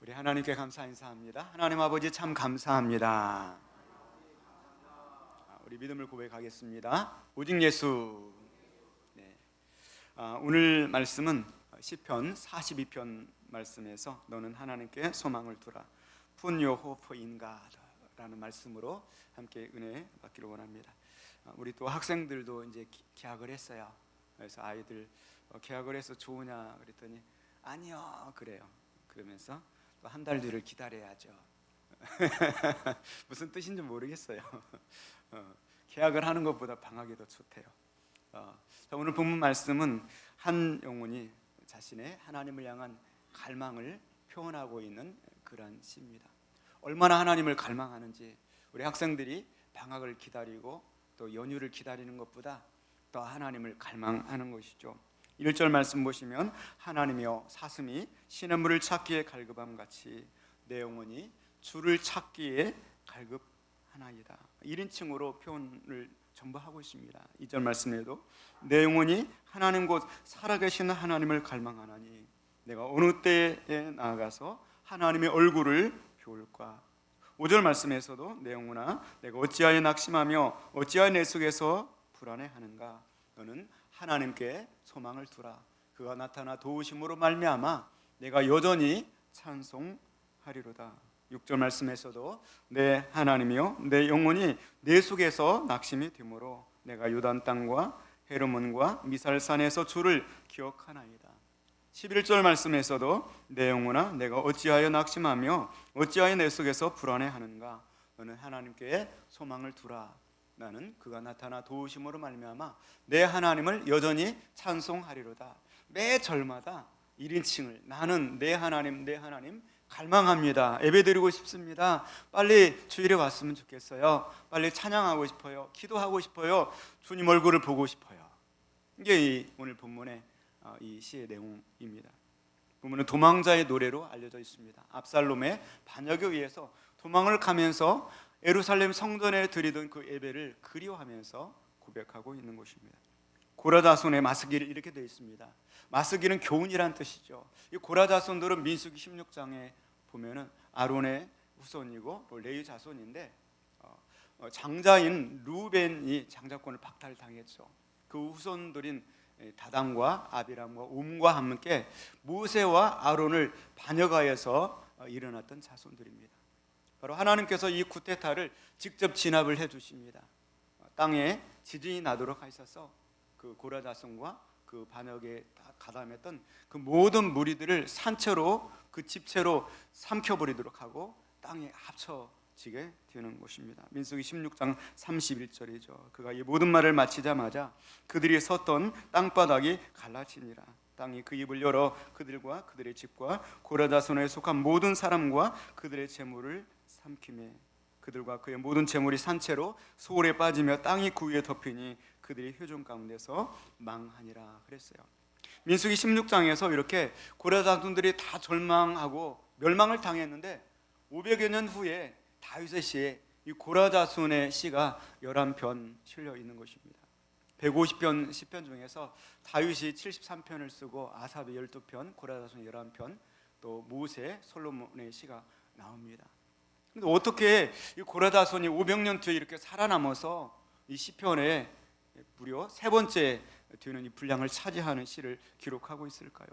우리 하나님께 감사 인사합니다. 하나님 아버지 참 감사합니다. 우리 믿음을 고백하겠습니다. 오직 예수. 네. 오늘 말씀은 시편 42편 말씀에서 너는 하나님께 소망을 두라. Put your hope in God 라는 말씀으로 함께 은혜 받기를 원합니다. 우리 또 학생들도 이제 개학을 했어요. 그래서 아이들 개학을 해서 좋으냐 그랬더니 아니요 그래요. 그러면서 또 한 달 뒤를 기다려야죠. 무슨 뜻인지 모르겠어요. 계약을 하는 것보다 방학이 더 좋대요. 자, 오늘 본문 말씀은 한 영혼이 자신의 하나님을 향한 갈망을 표현하고 있는 그런 시입니다. 얼마나 하나님을 갈망하는지 우리 학생들이 방학을 기다리고 또 연휴를 기다리는 것보다 더 하나님을 갈망하는 것이죠. 1절 말씀 보시면 하나님이여 사슴이 시냇물을 찾기에 갈급함 같이 내 영혼이 주를 찾기에 갈급하나이다. 1인칭으로 표현을 전부 하고 있습니다. 2절 말씀에도 내 영혼이 하나님 곧 살아계신 하나님을 갈망하나니 내가 어느 때에 나아가서 하나님의 얼굴을 배울까. 5절 말씀에서도 내 영혼아 내가 어찌하여 낙심하며 어찌하여 내 속에서 불안해하는가. 너는 하나님께 소망을 두라. 그가 나타나 도우심으로 말미암아 내가 여전히 찬송하리로다. 6절 말씀에서도 내 하나님이여 내 영혼이 내 속에서 낙심이 되므로 내가 요단 땅과 헤르몬과 미살산에서 주를 기억하나이다. 11절 말씀에서도 내 영혼아 내가 어찌하여 낙심하며 어찌하여 내 속에서 불안해하는가. 너는 하나님께 소망을 두라. 나는 그가 나타나 도우심으로 말미암아 내 하나님을 여전히 찬송하리로다. 매 절마다 1인칭을 나는 내 하나님 갈망합니다. 예배드리고 싶습니다. 빨리 주일에 왔으면 좋겠어요. 빨리 찬양하고 싶어요. 기도하고 싶어요. 주님 얼굴을 보고 싶어요. 이게 오늘 본문의 이 시의 내용입니다. 본문은 도망자의 노래로 알려져 있습니다. 압살롬의 반역에 의해서 도망을 가면서 예루살렘 성전에 드리던 그 예배를 그리워하면서 고백하고 있는 것입니다. 고라자손의 마스기를 이렇게 되어 있습니다. 마스기는 교훈이란 뜻이죠. 이 고라자손들은 민수기 16장에 보면은 아론의 후손이고 또 레위 자손인데 장자인 루벤이 장자권을 박탈당했죠. 그 후손들인 다단과 아비람과 옴과 함께 모세와 아론을 반역하여서 일어났던 자손들입니다. 바로 하나님께서 이 쿠데타를 직접 진압을 해주십니다. 땅에 지진이 나도록 하셔서 그 고라자손과 그 반역에 가담했던 그 모든 무리들을 산채로 그 집채로 삼켜버리도록 하고 땅에 합쳐지게 되는 것입니다. 민수기 16장 31절이죠. 그가 이 모든 말을 마치자마자 그들이 섰던 땅바닥이 갈라지니라. 땅이 그 입을 열어 그들과 그들의 집과 고라자손에 속한 모든 사람과 그들의 재물을 삼키매 그들과 그의 모든 재물이 산채로 소홀에 빠지며 땅이 그 위에 덮이니 그들이 회중 가운데서 망하니라 그랬어요. 민수기 16장에서 이렇게 고라자손들이 다 절망하고 멸망을 당했는데 500여 년 후에 다윗의 시에 이 고라자손의 시가 11편 실려 있는 것입니다. 150편 시편 중에서 다윗이 73편을 쓰고 아삽이 12편, 고라자손 11편, 또 모세, 솔로몬의 시가 나옵니다. 근데 어떻게 이 고라자손이 500년 뒤에 이렇게 살아남아서 이 시편에 무려 세 번째 되는 이 분량을 차지하는 시를 기록하고 있을까요?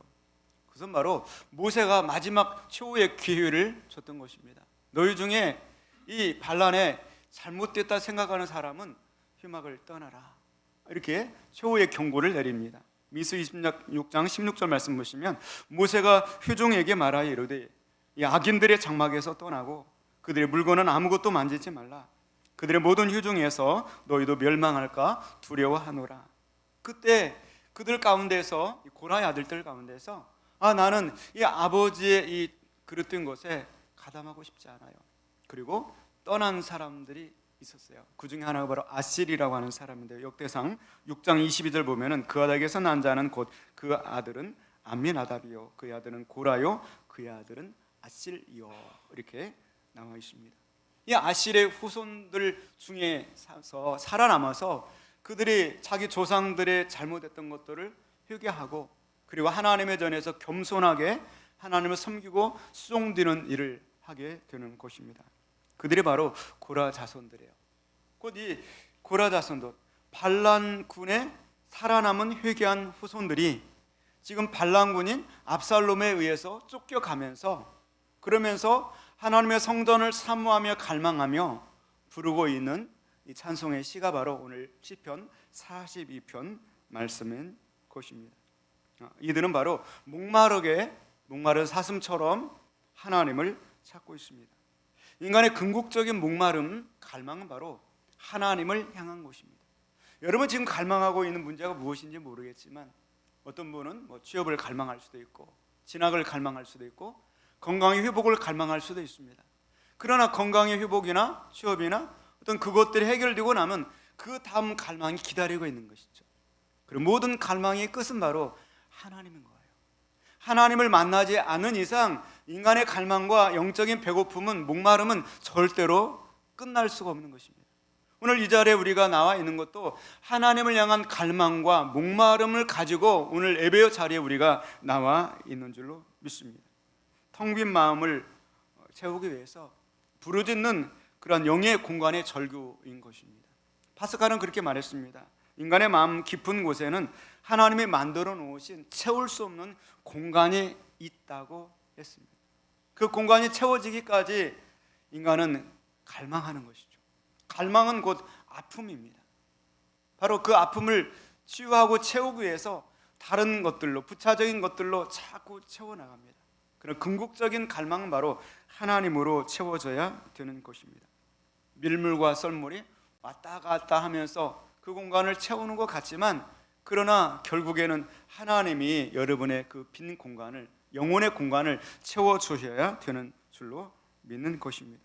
그것은 바로 모세가 마지막 최후의 기회를 줬던 것입니다. 너희 중에 이 반란에 잘못됐다 생각하는 사람은 휘막을 떠나라. 이렇게 최후의 경고를 내립니다. 민수기 26장 16절 말씀 보시면 모세가 회중에게 말하여 이르되 이 악인들의 장막에서 떠나고 그들의 물건은 아무것도 만지지 말라. 그들의 모든 회중에서 너희도 멸망할까 두려워하노라. 그때 그들 가운데서 고라의 아들들 가운데서 나는 이 아버지의 이 그릇된 것에 가담하고 싶지 않아요. 그리고 떠난 사람들이 있었어요. 그 중에 하나가 바로 아실이라고 하는 사람인데요. 역대상 6장 22절 보면은 그 아들에게서 난 자는 곧 그 아들은 암미나답이요 그의 아들은 고라요 그의 아들은 아실이요 이렇게 나와 있습니다. 이 아실의 후손들 중에 살아남아서 그들이 자기 조상들의 잘못했던 것들을 회개하고 그리고 하나님의 전에서 겸손하게 하나님을 섬기고 수종드는 일을 하게 되는 것입니다. 그들이 바로 고라 자손들이에요. 곧 이 고라 자손들, 반란군의 살아남은 회개한 후손들이 지금 반란군인 압살롬에 의해서 쫓겨가면서, 그러면서 하나님의 성전을 사모하며 갈망하며 부르고 있는 이 찬송의 시가 바로 오늘 시편 42편 말씀인 것입니다. 이들은 바로 목마른 사슴처럼 하나님을 찾고 있습니다. 인간의 궁극적인 목마름, 갈망은 바로 하나님을 향한 것입니다. 여러분 지금 갈망하고 있는 문제가 무엇인지 모르겠지만, 어떤 분은 취업을 갈망할 수도 있고, 진학을 갈망할 수도 있고, 건강의 회복을 갈망할 수도 있습니다. 그러나 건강의 회복이나 취업이나 어떤 그것들이 해결되고 나면 그 다음 갈망이 기다리고 있는 것이죠. 그리고 모든 갈망의 끝은 바로 하나님인 거예요. 하나님을 만나지 않는 이상 인간의 갈망과 영적인 배고픔은, 목마름은 절대로 끝날 수가 없는 것입니다. 오늘 이 자리에 우리가 나와 있는 것도 하나님을 향한 갈망과 목마름을 가지고 오늘 예배 자리에 우리가 나와 있는 줄로 믿습니다. 텅 빈 마음을 채우기 위해서 부르짖는 그런 영의 공간의 절규인 것입니다. 파스칼은 그렇게 말했습니다. 인간의 마음 깊은 곳에는 하나님이 만들어 놓으신 채울 수 없는 공간이 있다고 했습니다. 그 공간이 채워지기까지 인간은 갈망하는 것이죠. 갈망은 곧 아픔입니다. 바로 그 아픔을 치유하고 채우기 위해서 다른 것들로, 부차적인 것들로 자꾸 채워나갑니다. 그런 궁극적인 갈망은 바로 하나님으로 채워져야 되는 것입니다. 밀물과 썰물이 왔다 갔다 하면서 그 공간을 채우는 것 같지만, 그러나 결국에는 하나님이 여러분의 그 빈 공간을, 영혼의 공간을 채워주셔야 되는 줄로 믿는 것입니다.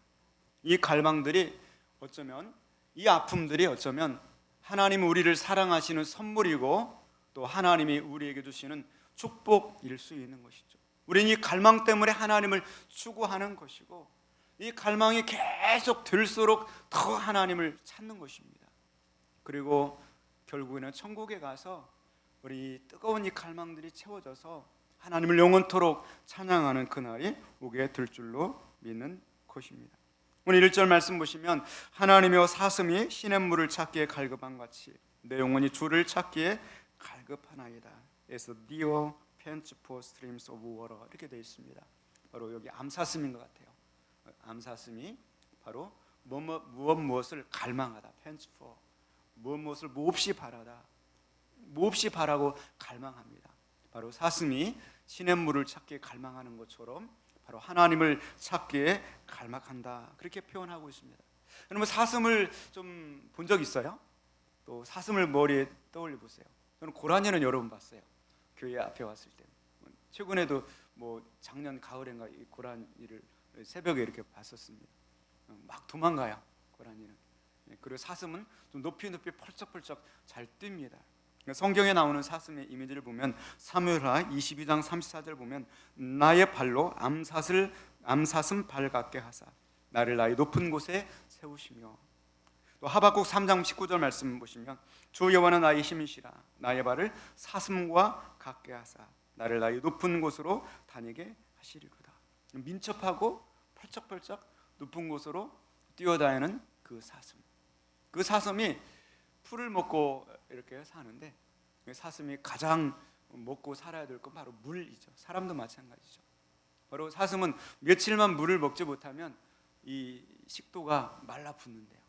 이 갈망들이 어쩌면, 이 아픔들이 어쩌면 하나님이 우리를 사랑하시는 선물이고 또 하나님이 우리에게 주시는 축복일 수 있는 것이죠. 우리는 이 갈망 때문에 하나님을 추구하는 것이고, 이 갈망이 계속 들수록 더 하나님을 찾는 것입니다. 그리고 결국에는 천국에 가서 우리 뜨거운 이 갈망들이 채워져서 하나님을 영원토록 찬양하는 그날이 오게 될 줄로 믿는 것입니다. 오늘 1절 말씀 보시면, 하나님이여 사슴이 시냇물을 찾기에 갈급한 같이 내 영혼이 주를 찾기에 갈급하나이다. 에서 deer pants for streams of water, 이렇게 되어 있습니다. 바로 여기 암사슴인 것 같아요. 암사슴이 바로 무엇을 갈망하다, pants for, 무엇을 몹시 바라다, 몹시 바라고 갈망합니다. 바로 사슴이 시냇물을 찾기에 갈망하는 것처럼 바로 하나님을 찾기에 갈망한다, 그렇게 표현하고 있습니다. 여러분 사슴을 좀 본 적 있어요? 또 사슴을 머리에 떠올려 보세요. 저는 고라니는 여러 번 봤어요. 교회 앞에 왔을 때. 최근에도 작년 가을인가 이 고라니를 새벽에 이렇게 봤었습니다. 막 도망가요, 고라니는. 그리고 사슴은 좀 높이 펄쩍펄쩍 잘 뜁니다. 성경에 나오는 사슴의 이미지를 보면 사무엘하 22장 34절 보면, 나의 발로 암사슴 발 같게 하사 나를 나의 높은 곳에 세우시며, 또 하박국 3장 19절 말씀 보시면, 주 여호와는 나의 힘이시라 나의 발을 사슴과 같게 하사 나를 나의 높은 곳으로 다니게 하시리로다. 민첩하고 펄쩍펄쩍 높은 곳으로 뛰어다니는 그 사슴. 그 사슴이 풀을 먹고 이렇게 사는데, 사슴이 가장 먹고 살아야 될 건 바로 물이죠. 사람도 마찬가지죠. 바로 사슴은 며칠만 물을 먹지 못하면 이 식도가 말라붙는데요.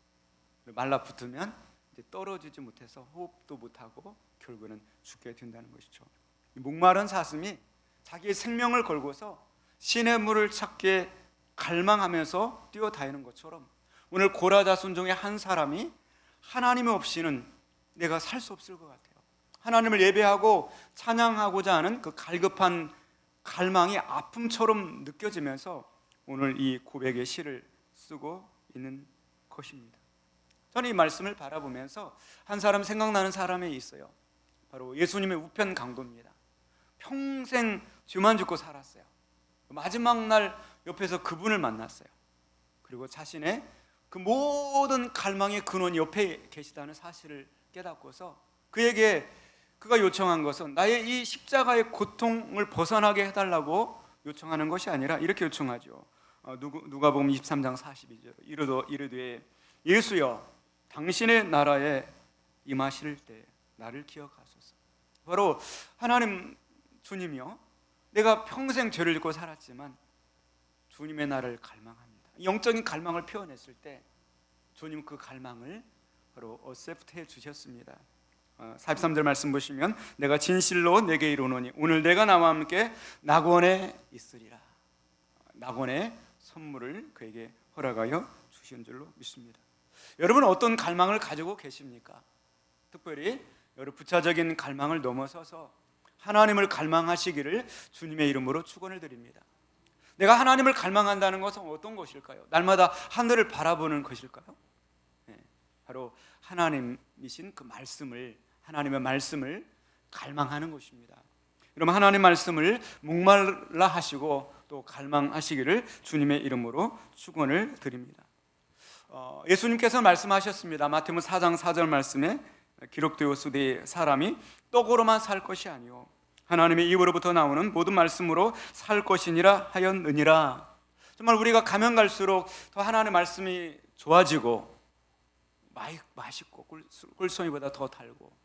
말라붙으면 이제 떨어지지 못해서 호흡도 못하고 결국에는 죽게 된다는 것이죠. 목마른 사슴이 자기의 생명을 걸고서 시냇물을 찾기에 갈망하면서 뛰어다니는 것처럼, 오늘 고라 자손 중에 한 사람이 하나님 없이는 내가 살 수 없을 것 같아요. 하나님을 예배하고 찬양하고자 하는 그 갈급한 갈망이 아픔처럼 느껴지면서 오늘 이 고백의 시를 쓰고 있는 것입니다. 저는 이 말씀을 바라보면서 한 사람 생각나는 사람이 있어요. 바로 예수님의 우편 강도입니다. 평생 죄만 짓고 살았어요. 마지막 날 옆에서 그분을 만났어요. 그리고 자신의 그 모든 갈망의 근원이 옆에 계시다는 사실을 깨닫고서 그에게 그가 요청한 것은 나의 이 십자가의 고통을 벗어나게 해달라고 요청하는 것이 아니라 이렇게 요청하죠. 누가복음 23장 42절 이르되 예수여 당신의 나라에 임하실 때 나를 기억하소서. 바로 하나님 주님이요, 내가 평생 죄를 짓고 살았지만 주님의 나라를 갈망합니다. 영적인 갈망을 표현했을 때 주님 그 갈망을 바로 어셉트해 주셨습니다. 43절 말씀 보시면 내가 진실로 내게 이르노니 오늘 내가 나와 함께 낙원에 있으리라. 낙원의 선물을 그에게 허락하여 주신 줄로 믿습니다. 여러분은 어떤 갈망을 가지고 계십니까? 특별히 여러분 부차적인 갈망을 넘어서서 하나님을 갈망하시기를 주님의 이름으로 축원을 드립니다. 내가 하나님을 갈망한다는 것은 어떤 것일까요? 날마다 하늘을 바라보는 것일까요? 바로 하나님이신 그 말씀을, 하나님의 말씀을 갈망하는 것입니다. 여러분 하나님 말씀을 목말라 하시고 또 갈망하시기를 주님의 이름으로 축원을 드립니다. 예수님께서 말씀하셨습니다. 마태복음 4장 4절 말씀에 기록되었으되 사람이 떡으로만 살 것이 아니요 하나님의 입으로부터 나오는 모든 말씀으로 살 것이니라 하였느니라. 정말 우리가 가면 갈수록 더 하나님의 말씀이 좋아지고 맛있고 꿀송이보다 더 달고,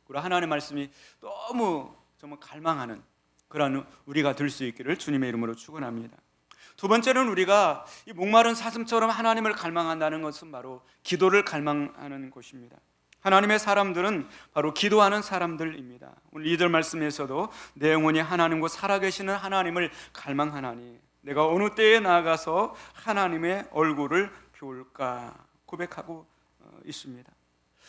그리고 하나님의 말씀이 너무 정말 갈망하는 그런 우리가 될 수 있기를 주님의 이름으로 축원합니다. 두 번째는 우리가 이 목마른 사슴처럼 하나님을 갈망한다는 것은 바로 기도를 갈망하는 것입니다. 하나님의 사람들은 바로 기도하는 사람들입니다. 오늘 2절 말씀에서도 내 영혼이 하나님과 살아계시는 하나님을 갈망하나니 내가 어느 때에 나아가서 하나님의 얼굴을 볼까 고백하고 있습니다.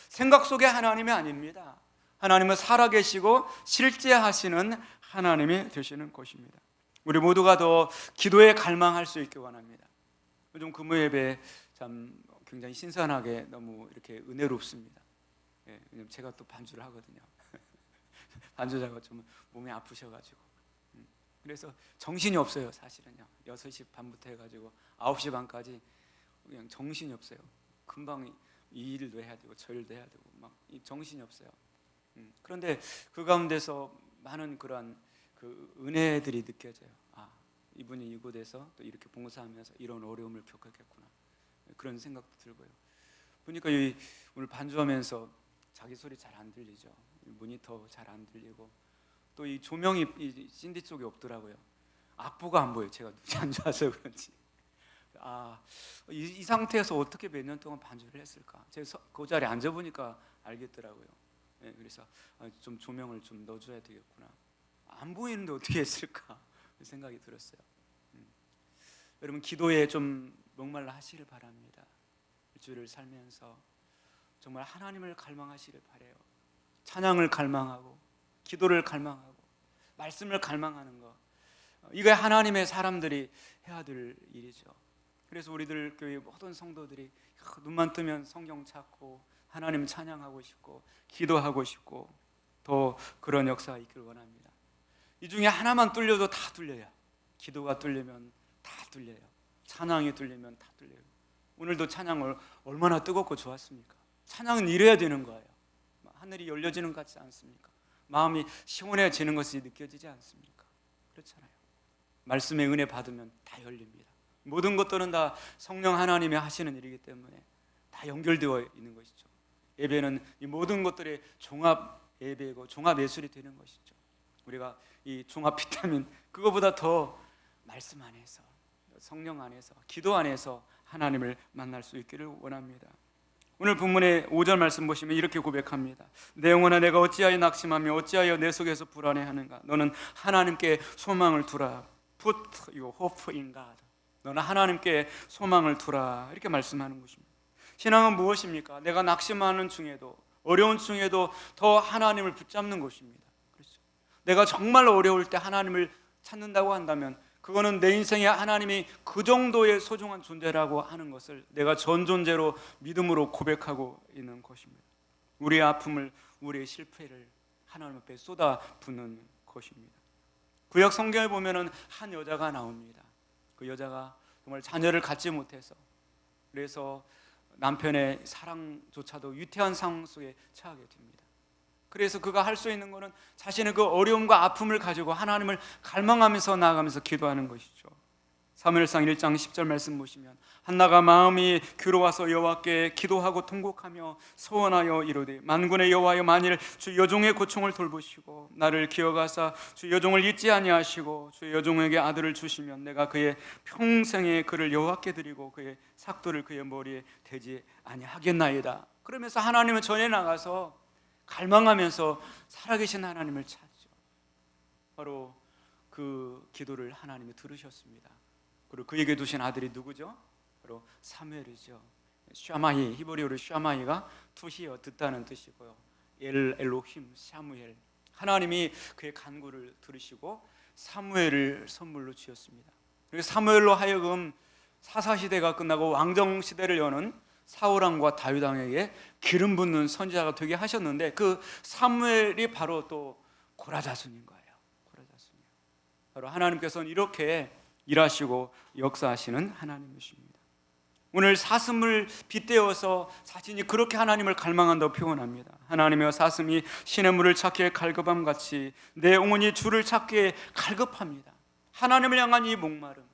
생각 속의 하나님이 아닙니다. 하나님은 살아계시고 실제 하시는 하나님이 되시는 것입니다. 우리 모두가 더 기도에 갈망할 수 있기 원합니다. 요즘 금요 예배 참 굉장히 신선하게 너무 이렇게 은혜롭습니다. 왜냐면 제가 또 반주를 하거든요. 반주자가 좀 몸이 아프셔가지고 그래서 정신이 없어요. 사실은요 6시 반부터 해가지고 9시 반까지 그냥 정신이 없어요. 금방 이 일도 해야 되고 저 일도 해야 되고 막 정신이 없어요. 그런데 그 가운데서 많은 그러한 그 은혜들이 느껴져요. 이분이 이곳에서 또 이렇게 봉사하면서 이런 어려움을 겪었겠구나, 그런 생각도 들고요. 보니까 오늘 반주하면서 자기 소리 잘 안 들리죠. 모니터 잘 안 들리고 또 이 조명이 이 신디 쪽에 없더라고요. 악보가 안 보여요. 제가 눈이 안 좋아서 그런지. 이 상태에서 어떻게 몇 년 동안 반주를 했을까? 제가 그 자리에 앉아보니까 알겠더라고요. 그래서 좀 조명을 좀 넣어줘야 되겠구나. 안 보이는데 어떻게 했을까 생각이 들었어요. 여러분 기도에 좀 목말라 하시길 바랍니다. 일주일을 살면서 정말 하나님을 갈망하시길 바라요. 찬양을 갈망하고 기도를 갈망하고 말씀을 갈망하는 것, 이게 하나님의 사람들이 해야 될 일이죠. 그래서 우리들 교회 모든 성도들이 눈만 뜨면 성경 찾고 하나님 찬양하고 싶고 기도하고 싶고 더 그런 역사가 있길 원합니다. 이 중에 하나만 뚫려도 다 뚫려요. 기도가 뚫리면 다 뚫려요. 찬양이 뚫리면 다 뚫려요. 오늘도 찬양을 얼마나 뜨겁고 좋았습니까? 찬양은 이래야 되는 거예요. 하늘이 열려지는 것 같지 않습니까? 마음이 시원해지는 것이 느껴지지 않습니까? 그렇잖아요. 말씀의 은혜 받으면 다 열립니다. 모든 것들은 다 성령 하나님이 하시는 일이기 때문에 다 연결되어 있는 것이죠. 예배는 이 모든 것들의 종합 예배고 종합 예술이 되는 것이죠. 우리가 이 종합 비타민 그거보다 더 말씀 안에서, 성령 안에서, 기도 안에서 하나님을 만날 수 있기를 원합니다. 오늘 본문의 5절 말씀 보시면 이렇게 고백합니다. 내 영혼아 내가 어찌하여 낙심하며 어찌하여 내 속에서 불안해하는가? 너는 하나님께 소망을 두라. Put your hope in God. 너는 하나님께 소망을 두라. 이렇게 말씀하는 것입니다. 신앙은 무엇입니까? 내가 낙심하는 중에도 어려운 중에도 더 하나님을 붙잡는 것입니다. 그렇죠? 내가 정말 어려울 때 하나님을 찾는다고 한다면 그거는 내 인생에 하나님이 그 정도의 소중한 존재라고 하는 것을 내가 전 존재로 믿음으로 고백하고 있는 것입니다. 우리의 아픔을, 우리의 실패를 하나님 앞에 쏟아붓는 것입니다. 구약 성경에 보면은 한 여자가 나옵니다. 그 여자가 정말 자녀를 갖지 못해서 그래서 남편의 사랑조차도 위태한 상황 속에 처하게 됩니다. 그래서 그가 할 수 있는 것은 자신의 그 어려움과 아픔을 가지고 하나님을 갈망하면서 나아가면서 기도하는 것이죠. 사무엘상 1장 10절 말씀 보시면 한나가 마음이 괴로워서 여호와께 기도하고 통곡하며 소원하여 이르되 만군의 여호와여 만일 주 여종의 고통을 돌보시고 나를 기억하사 주 여종을 잊지 아니하시고 주 여종에게 아들을 주시면 내가 그의 평생에 그를 여호와께 드리고 그의 삭도를 그의 머리에 대지 아니하겠나이다. 그러면서 하나님은 전에 나가서 갈망하면서 살아계신 하나님을 찾죠. 바로 그 기도를 하나님이 들으셨습니다. 그리고 그에게 두신 아들이 누구죠? 바로 사무엘이죠. 샤마이, 히브리어로 샤마이가 투히어 듣다는 뜻이고요. 엘로힘 사무엘, 하나님이 그의 간구를 들으시고 사무엘을 선물로 주셨습니다. 그리고 사무엘로 하여금 사사시대가 끝나고 왕정시대를 여는 사울왕과 다윗왕에게 기름 붓는 선지자가 되게 하셨는데 그 사무엘이 바로 또 고라자손인 거예요. 고라자손이요. 바로 하나님께서는 이렇게 일하시고 역사하시는 하나님이십니다. 오늘 사슴을 빗대어서 자신이 그렇게 하나님을 갈망한다고 표현합니다. 하나님의 사슴이 시냇물을 찾기에 갈급함 같이 내 영혼이 주를 찾기에 갈급합니다. 하나님을 향한 이 목마름,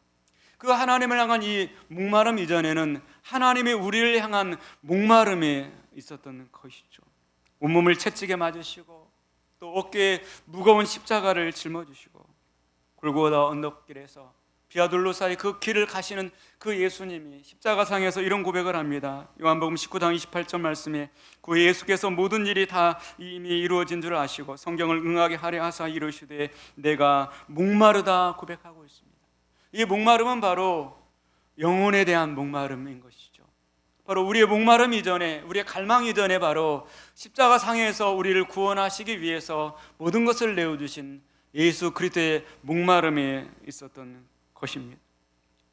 그 하나님을 향한 이 목마름 이전에는 하나님이 우리를 향한 목마름이 있었던 것이죠. 온몸을 채찍에 맞으시고 또 어깨에 무거운 십자가를 짊어지시고 골고다 언덕길에서 비아둘로사의 그 길을 가시는 그 예수님이 십자가상에서 이런 고백을 합니다. 요한복음 19장 28절 말씀에 그 예수께서 모든 일이 다 이미 이루어진 줄 아시고 성경을 응하게 하려 하사 이르시되 내가 목마르다 고백하고 있습니다. 이 목마름은 바로 영혼에 대한 목마름인 것이죠. 바로 우리의 목마름 이전에, 우리의 갈망 이전에 바로 십자가상에서 우리를 구원하시기 위해서 모든 것을 내어주신 예수 그리스도의 목마름이 있었던 것입니다.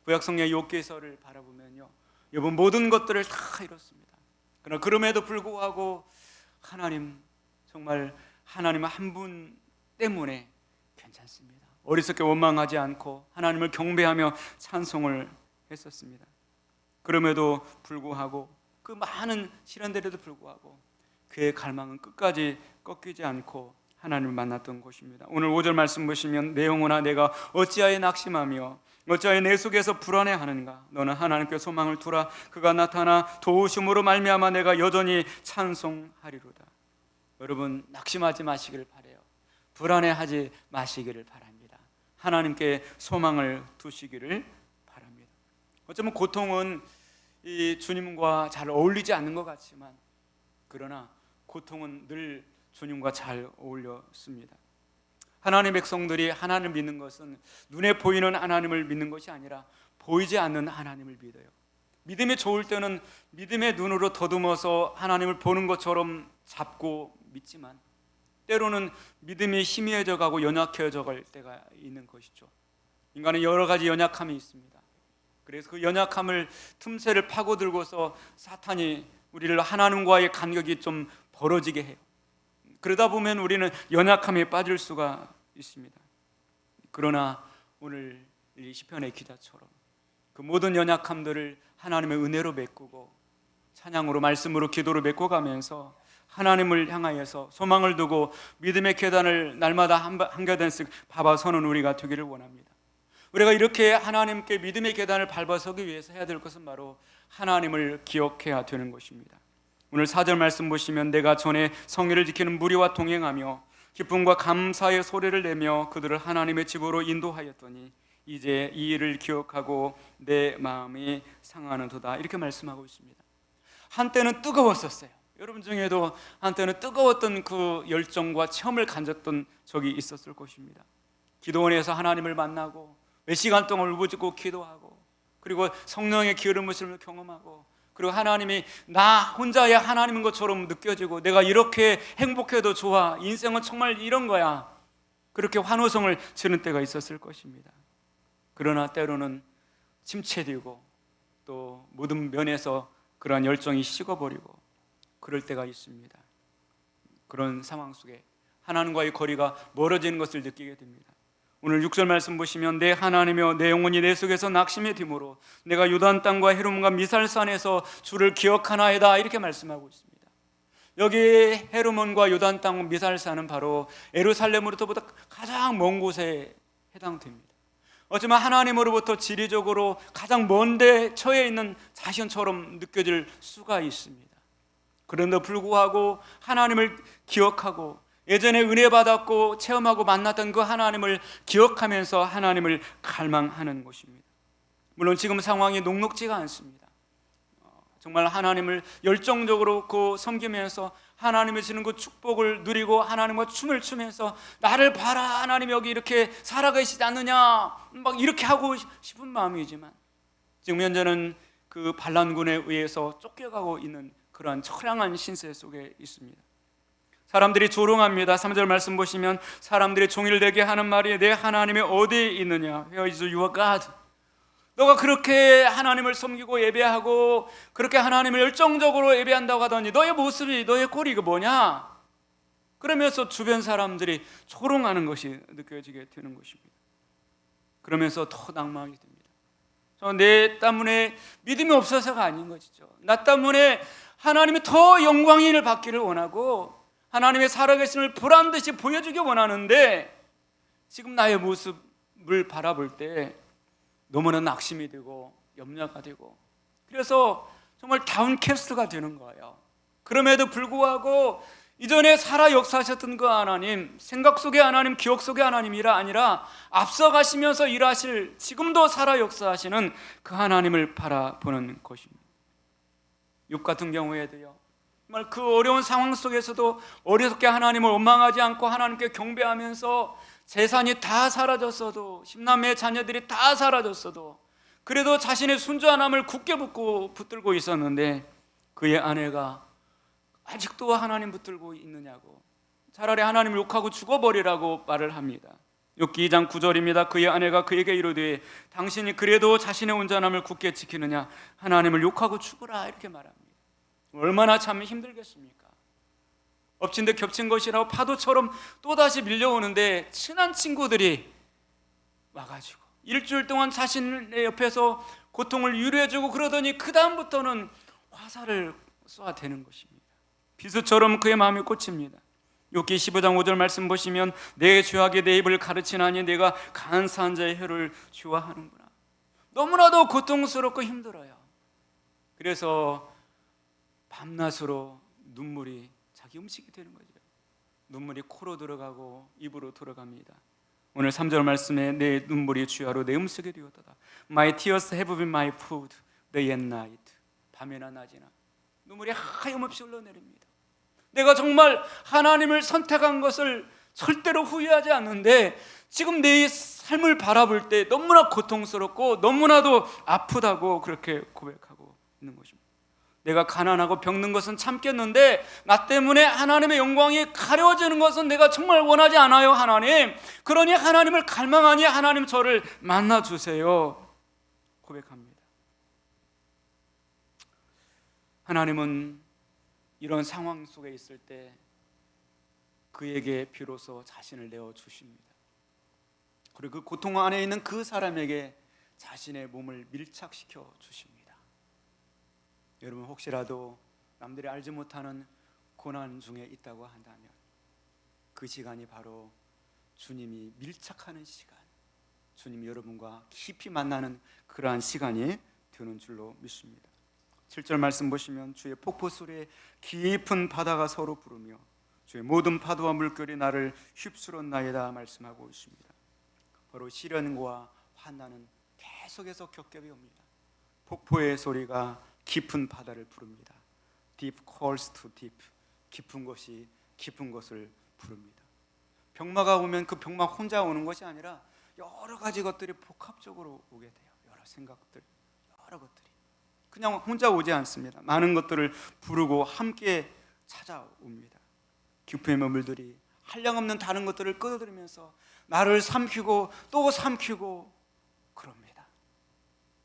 구약성경 욥기서를 바라보면요, 욥은 모든 것들을 다 이뤘습니다. 그러나 그럼에도 불구하고 하나님, 정말 하나님 한 분 때문에 괜찮습니다. 어리석게 원망하지 않고 하나님을 경배하며 찬송을 했었습니다. 그럼에도 불구하고 그 많은 시련들에도 불구하고 그의 갈망은 끝까지 꺾이지 않고 하나님을 만났던 것입니다. 오늘 5절 말씀 보시면 내 영혼아 내가 어찌하여 낙심하며 어찌하여 내 속에서 불안해하는가. 너는 하나님께 소망을 두라. 그가 나타나 도우심으로 말미암아 내가 여전히 찬송하리로다. 여러분 낙심하지 마시기를 바라요. 불안해하지 마시기를 바랍니다. 하나님께 소망을 두시기를 바랍니다. 어쩌면 고통은 이 주님과 잘 어울리지 않는 것 같지만 그러나 고통은 늘 주님과 잘 어울렸습니다. 하나님의 백성들이 하나님을 믿는 것은 눈에 보이는 하나님을 믿는 것이 아니라 보이지 않는 하나님을 믿어요. 믿음이 좋을 때는 믿음의 눈으로 더듬어서 하나님을 보는 것처럼 잡고 믿지만 때로는 믿음이 희미해져 가고 연약해져 갈 때가 있는 것이죠. 인간은 여러 가지 연약함이 있습니다. 그래서 그 연약함을 틈새를 파고들고서 사탄이 우리를 하나님과의 간격이 좀 벌어지게 해요. 그러다 보면 우리는 연약함에 빠질 수가 있습니다. 그러나 오늘 이 시편의 기자처럼 그 모든 연약함들을 하나님의 은혜로 메꾸고 찬양으로 말씀으로 기도로 메꿔가면서 하나님을 향하여서 소망을 두고 믿음의 계단을 날마다 한 계단씩 밟아서는 우리가 되기를 원합니다. 우리가 이렇게 하나님께 믿음의 계단을 밟아서기 위해서 해야 될 것은 바로 하나님을 기억해야 되는 것입니다. 오늘 4절 말씀 보시면 내가 전에 성의를 지키는 무리와 동행하며 기쁨과 감사의 소리를 내며 그들을 하나님의 집으로 인도하였더니 이제 이 일을 기억하고 내 마음이 상하는도다. 이렇게 말씀하고 있습니다. 한때는 뜨거웠었어요. 여러분 중에도 한때는 뜨거웠던 그 열정과 체험을 가졌던 적이 있었을 것입니다. 기도원에서 하나님을 만나고 몇 시간 동안 울부짖고 기도하고 그리고 성령의 기름 부으심을 경험하고 그리고 하나님이 나 혼자의 하나님인 것처럼 느껴지고 내가 이렇게 행복해도 좋아, 인생은 정말 이런 거야, 그렇게 환호성을 지는 때가 있었을 것입니다. 그러나 때로는 침체되고 또 모든 면에서 그러한 열정이 식어버리고 그럴 때가 있습니다. 그런 상황 속에 하나님과의 거리가 멀어지는 것을 느끼게 됩니다. 오늘 6절 말씀 보시면 내 하나님이여 내 영혼이 내 속에서 낙심의 됨으로 내가 유단 땅과 헤르몬과 미살산에서 주를 기억하나이다. 이렇게 말씀하고 있습니다. 여기 헤르몬과 요단 땅 미살산은 바로 예루살렘으로부터 가장 먼 곳에 해당됩니다. 어쩌면 하나님으로부터 지리적으로 가장 먼데 처해 있는 자신처럼 느껴질 수가 있습니다. 그런데도 불구하고 하나님을 기억하고 예전에 은혜 받았고 체험하고 만났던 그 하나님을 기억하면서 하나님을 갈망하는 것입니다. 물론 지금 상황이 녹록지가 않습니다. 정말 하나님을 열정적으로 섬기면서 하나님이 주는 그 축복을 누리고 하나님과 춤을 추면서 나를 봐라, 하나님 여기 이렇게 살아계시지 않느냐, 막 이렇게 하고 싶은 마음이지만 지금 현재는 그 반란군에 의해서 쫓겨가고 있는 그러한 처량한 신세 속에 있습니다. 사람들이 조롱합니다. 3절 말씀 보시면 사람들이 종일 되게 하는 말이 내 하나님이 어디에 있느냐, Where is your God? 너가 그렇게 하나님을 섬기고 예배하고 그렇게 하나님을 열정적으로 예배한다고 하더니 너의 모습이, 너의 꼴이 이거 뭐냐? 그러면서 주변 사람들이 조롱하는 것이 느껴지게 되는 것입니다. 그러면서 더 낭망하게 됩니다. 내 때문에 믿음이 없어서가 아닌 것이죠. 나 때문에 하나님이 더 영광을 받기를 원하고 하나님의 살아계심을 보란듯이 보여주기 원하는데 지금 나의 모습을 바라볼 때 너무나 낙심이 되고 염려가 되고 그래서 정말 다운캐스트가 되는 거예요. 그럼에도 불구하고 이전에 살아 역사하셨던 그 하나님, 생각 속의 하나님, 기억 속의 하나님이라 아니라 앞서가시면서 일하실, 지금도 살아 역사하시는 그 하나님을 바라보는 것입니다. 욥 같은 경우에도요, 정말 그 어려운 상황 속에서도 어리석게 하나님을 원망하지 않고 하나님께 경배하면서 재산이 다 사라졌어도, 10남매의 자녀들이 다 사라졌어도 그래도 자신의 순전함을 굳게 붙들고 있었는데 그의 아내가 아직도 하나님 붙들고 있느냐고, 차라리 하나님을 욕하고 죽어버리라고 말을 합니다. 욥기 2장 9절입니다. 그의 아내가 그에게 이르되 당신이 그래도 자신의 온전함을 굳게 지키느냐, 하나님을 욕하고 죽으라, 이렇게 말합니다. 얼마나 참 힘들겠습니까? 엎친 데 겹친 것이라고 파도처럼 또다시 밀려오는데 친한 친구들이 와가지고 일주일 동안 자신의 옆에서 고통을 위로해주고 그러더니 그 다음부터는 화살을 쏘아대는 것입니다. 비수처럼 그의 마음이 꽂힙니다. 욥기 15장 5절 말씀 보시면 내 죄악이 내 입을 가르치나니 내가 간사한 자의 혀를 좋아하는구나. 너무나도 고통스럽고 힘들어요. 그래서 밤낮으로 눈물이 자기 음식이 되는 거죠. 눈물이 코로 들어가고 입으로 들어갑니다. 오늘 3절 말씀에 내 눈물이 주야로 내 음식이 되었다. My tears have been my food day and night. 밤이나 낮이나 눈물이 하염없이 흘러내립니다. 내가 정말 하나님을 선택한 것을 절대로 후회하지 않는데 지금 내 삶을 바라볼 때 너무나 고통스럽고 너무나도 아프다고 그렇게 고백하고 있는 것입니다. 내가 가난하고 병든 것은 참겠는데 나 때문에 하나님의 영광이 가려지는 것은 내가 정말 원하지 않아요, 하나님. 그러니 하나님을 갈망하니 하나님 저를 만나주세요, 고백합니다. 하나님은 이런 상황 속에 있을 때 그에게 비로소 자신을 내어주십니다. 그리고 그 고통 안에 있는 그 사람에게 자신의 몸을 밀착시켜 주십니다. 여러분, 혹시라도 남들이 알지 못하는 고난 중에 있다고 한다면 그 시간이 바로 주님이 밀착하는 시간, 주님이 여러분과 깊이 만나는 그러한 시간이 되는 줄로 믿습니다. 7절 말씀 보시면 주의 폭포 소리에 깊은 바다가 서로 부르며 주의 모든 파도와 물결이 나를 휩쓸었나이다 말씀하고 있습니다. 바로 시련과 환난은 계속해서 겹겹이 옵니다. 폭포의 소리가 깊은 바다를 부릅니다. Deep calls to deep. 깊은 것이 깊은 것을 부릅니다. 병마가 오면 그 병마 혼자 오는 것이 아니라 여러 가지 것들이 복합적으로 오게 돼요. 여러 생각들, 여러 것들이 그냥 혼자 오지 않습니다. 많은 것들을 부르고 함께 찾아옵니다. 깊은 매물들이 한량없는 다른 것들을 끌어들이면서 나를 삼키고 또 삼키고 그럽니다.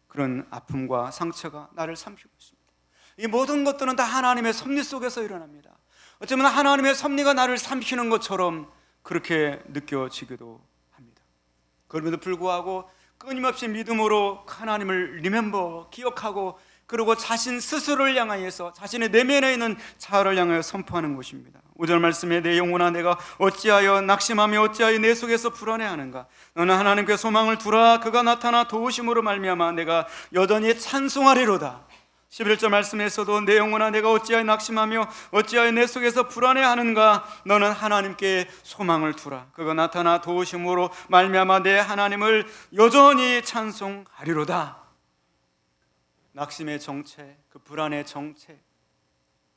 그런 아픔과 상처가 나를 삼키고 있습니다. 이 모든 것들은 다 하나님의 섭리 속에서 일어납니다. 어쩌면 하나님의 섭리가 나를 삼키는 것처럼 그렇게 느껴지기도 합니다. 그럼에도 불구하고 끊임없이 믿음으로 하나님을 리멤버, 기억하고 그리고 자신 스스로를 향하여서 자신의 내면에 있는 자아를 향하여 선포하는 것입니다. 5절 말씀에 내 영혼아 내가 어찌하여 낙심하며 어찌하여 내 속에서 불안해하는가. 너는 하나님께 소망을 두라. 그가 나타나 도우심으로 말미암아 내가 여전히 찬송하리로다. 11절 말씀에서도 내 영혼아 내가 어찌하여 낙심하며 어찌하여 내 속에서 불안해하는가. 너는 하나님께 소망을 두라. 그가 나타나 도우심으로 말미암아 내 하나님을 여전히 찬송하리로다. 낙심의 정체, 그 불안의 정체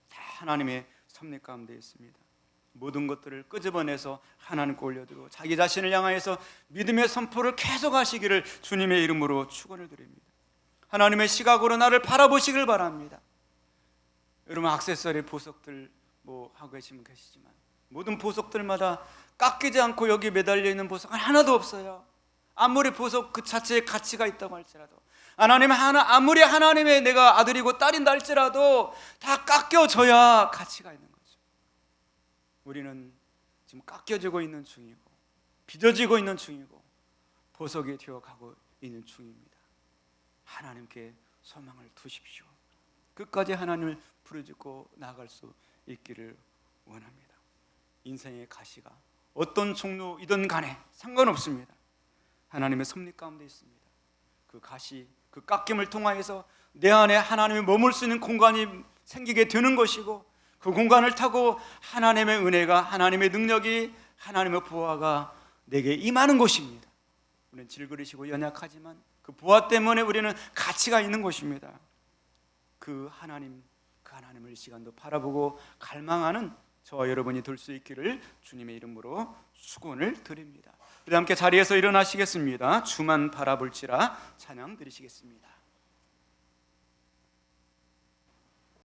다 하나님의 섭리 가운데 있습니다. 모든 것들을 끄집어내서 하나님께 올려두고 자기 자신을 향하여서 믿음의 선포를 계속하시기를 주님의 이름으로 축원을 드립니다. 하나님의 시각으로 나를 바라보시길 바랍니다. 여러분 액세서리 보석들 뭐 하고 계시면 계시지만 모든 보석들마다 깎이지 않고 여기 매달려 있는 보석은 하나도 없어요. 아무리 보석 그 자체에 가치가 있다고 할지라도, 아무리 하나님의 내가 아들이고 딸인다 할지라도 다 깎여져야 가치가 있는 거죠. 우리는 지금 깎여지고 있는 중이고 빚어지고 있는 중이고 보석이 되어가고 있는 중입니다. 하나님께 소망을 두십시오. 끝까지 하나님을 부르짖고 나아갈 수 있기를 원합니다. 인생의 가시가 어떤 종류이든 간에 상관없습니다. 하나님의 섭리 가운데 있습니다. 그 가시, 그 깎임을 통하여서 내 안에 하나님이 머물 수 있는 공간이 생기게 되는 것이고, 그 공간을 타고 하나님의 은혜가, 하나님의 능력이, 하나님의 보화가 내게 임하는 것입니다. 우리는 질그릇이고 연약하지만 그 보화 때문에 우리는 가치가 있는 것입니다. 그 하나님을 이 시간도 바라보고 갈망하는 저와 여러분이 될 수 있기를 주님의 이름으로 축원을 드립니다. 우리 함께 자리에서 일어나시겠습니다. 주만 바라볼지라 찬양 드리시겠습니다.